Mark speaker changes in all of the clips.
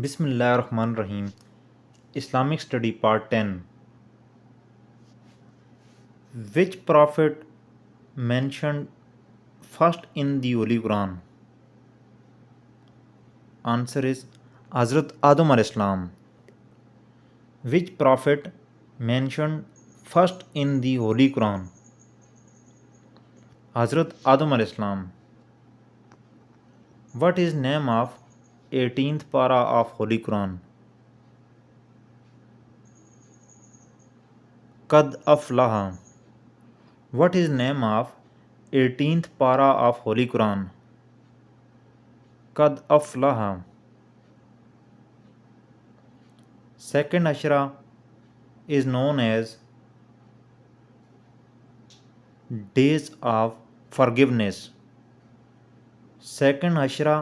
Speaker 1: Bismillahirrahmanirrahim. Islamic Study Part 10. Which Prophet mentioned first in the Holy Quran? Answer is Hazrat Adam alayhi salam. Which Prophet mentioned first in the Holy Quran? Hazrat Adam alayhi salam. What is name of 18th para of Holy Quran? Qad Aflaha. What is name of 18th para of Holy Quran? Qad Aflaha. Second Ashra is known as Days of Forgiveness. Second Ashra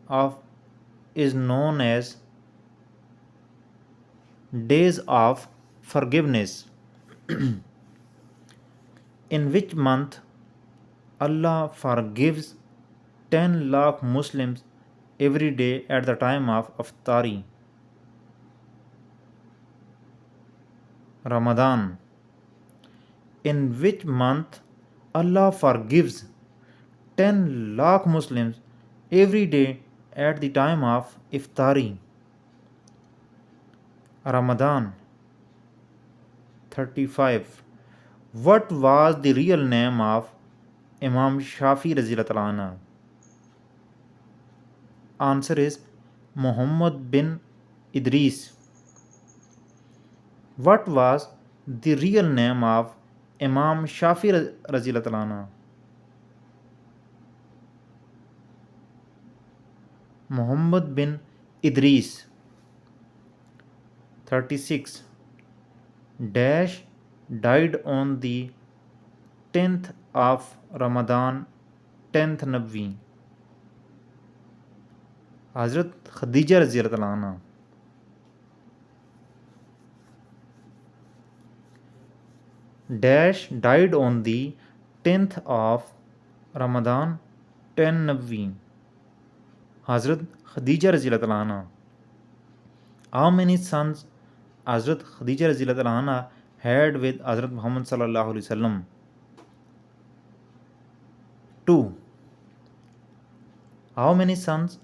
Speaker 1: of is known as Days of Forgiveness. In which month Allah forgives 10 lakh Muslims every day at the time of Iftari? Ramadan. In which month Allah forgives 10 lakh Muslims every day at the time of Iftari? Ramadan. 35. What was the real name of Imam Shafi Razilullah anhu? Answer is Muhammad bin Idris. What was the real name of Imam Shafi Razilullah anhu? Muhammad bin Idris. 36. Dash died on the 10th of Ramadan, 10th Nabwi. Hazrat Khadija Raziyallahu anha. Dash died on the 10th of Ramadan, 10 Nabwi. Hazrat Khadija Raziyallahu anha. How many sons Hazrat Khadija Raziyallahu anha had with Hazrat Muhammad sallallahu alaihi wasallam? 2. How many sons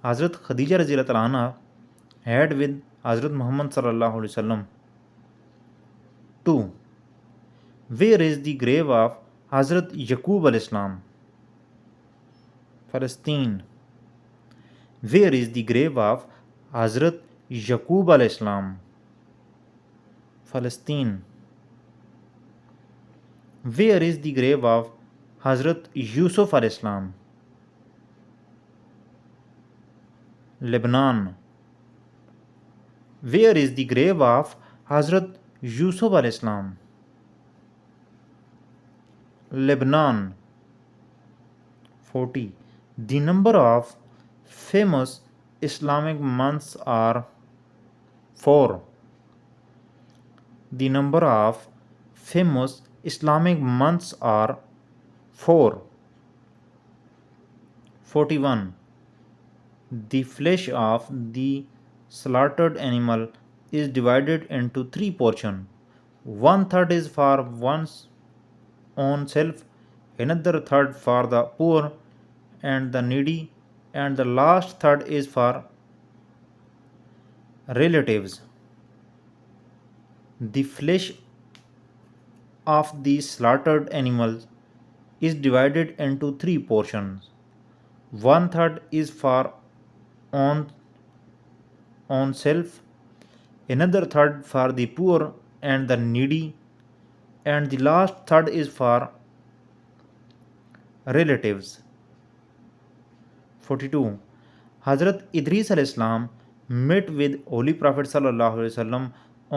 Speaker 1: Hazrat Khadija Raziyallahu anha had with Hazrat Muhammad sallallahu alaihi wasallam? 2. Where is the grave of Hazrat Yaqub al-Islam? Palestine. Where is the grave of Hazrat Yaqub al-Islam? Palestine. Where is the grave of Hazrat Yusuf al-Islam? Lebanon. Where is the grave of Hazrat Yusuf al-Islam? Lebanon. 40. The number of famous Islamic months are 4. The number of famous Islamic months are 4. 41. The flesh of the slaughtered animal is divided into 3 portions. 1/3 is for one's own self, another third for the poor and the needy, and the last third is for relatives. The flesh of the slaughtered animals is divided into 3 portions. 1/3 is for own self, another third for the poor and the needy, and the last third is for relatives. 42. Hazrat Idris al-Islam met with Holy Prophet sallallahu alaihi wasallam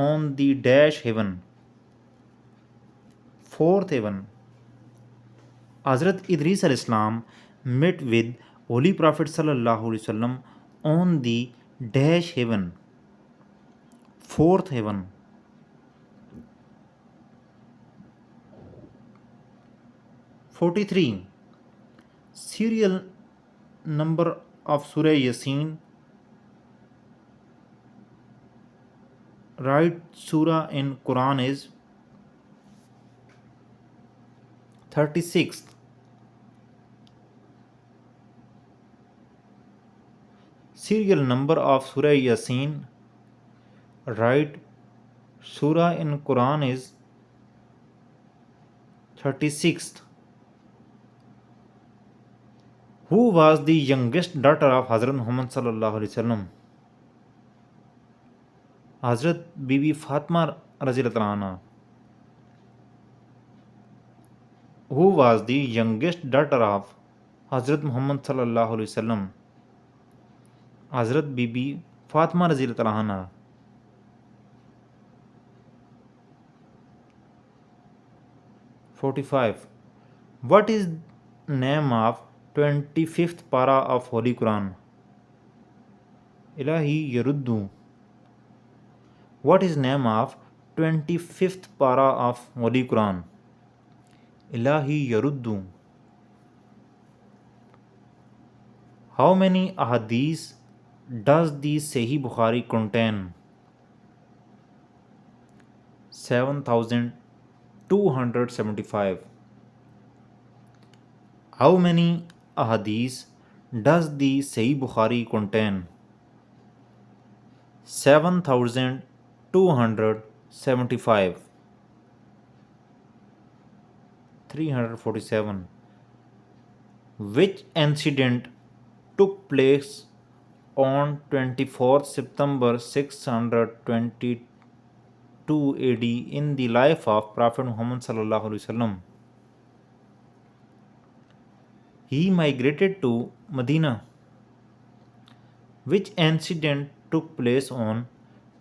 Speaker 1: on the dash heaven. 4th heaven. Hazrat Idris al-Islam met with Holy Prophet sallallahu alaihi wasallam on the dash heaven. 4th heaven. 43. Serial number of Surah Yasin right surah in Quran is 36th. Serial number of Surah Yasin, right surah in Quran is 36th. Who was the youngest daughter of Hazrat Muhammad sallallahu alaihi wasallam? Hazrat Bibi Fatima Razilullah anha. Who was the youngest daughter of Hazrat Muhammad sallallahu alaihi wasallam? Hazrat Bibi Fatima Razilullah anha. 45. What is name of 25th para of Holy Quran? Ilahi Yaruddu. What is name of 25th para of Holy Quran? Ilahi Yaruddu. How many ahadith does the Sahih Bukhari contain? 7275. How many ahadith does the Sahih Bukhari contain? 7275. 347. Which incident took place on 24th September 622 AD in the life of Prophet Muhammad sallallahu alaihi wasallam? He migrated to Medina. Which incident took place on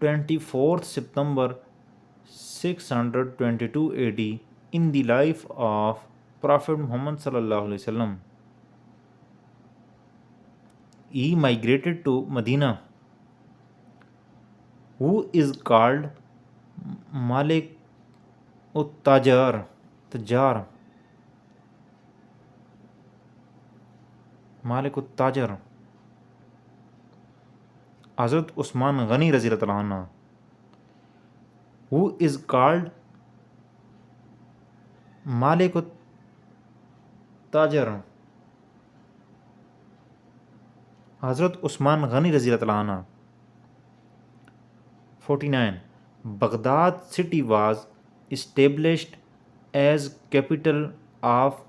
Speaker 1: 24th September 622 AD in the life of Prophet Muhammad sallallahu alaihi wasallam? He migrated to Medina. Who is called Malik Tajar? Malik Tajar. Hazrat Usman Ghani Razilullah anha. Who is called Malik Tajar? Hazrat Usman Ghani Razilullah anha. 49. Baghdad city was established as capital of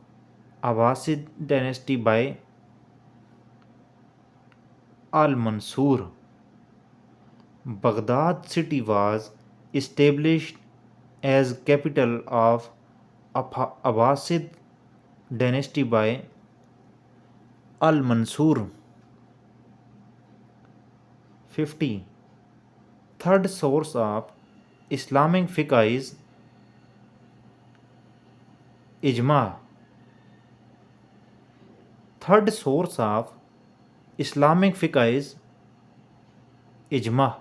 Speaker 1: Abbasid dynasty by Al-Mansur. Baghdad city was established as capital of Abbasid dynasty by Al-Mansur. 50. Third source of Islamic fiqh is Ijma. Third source of Islamic fiqh is Ijma.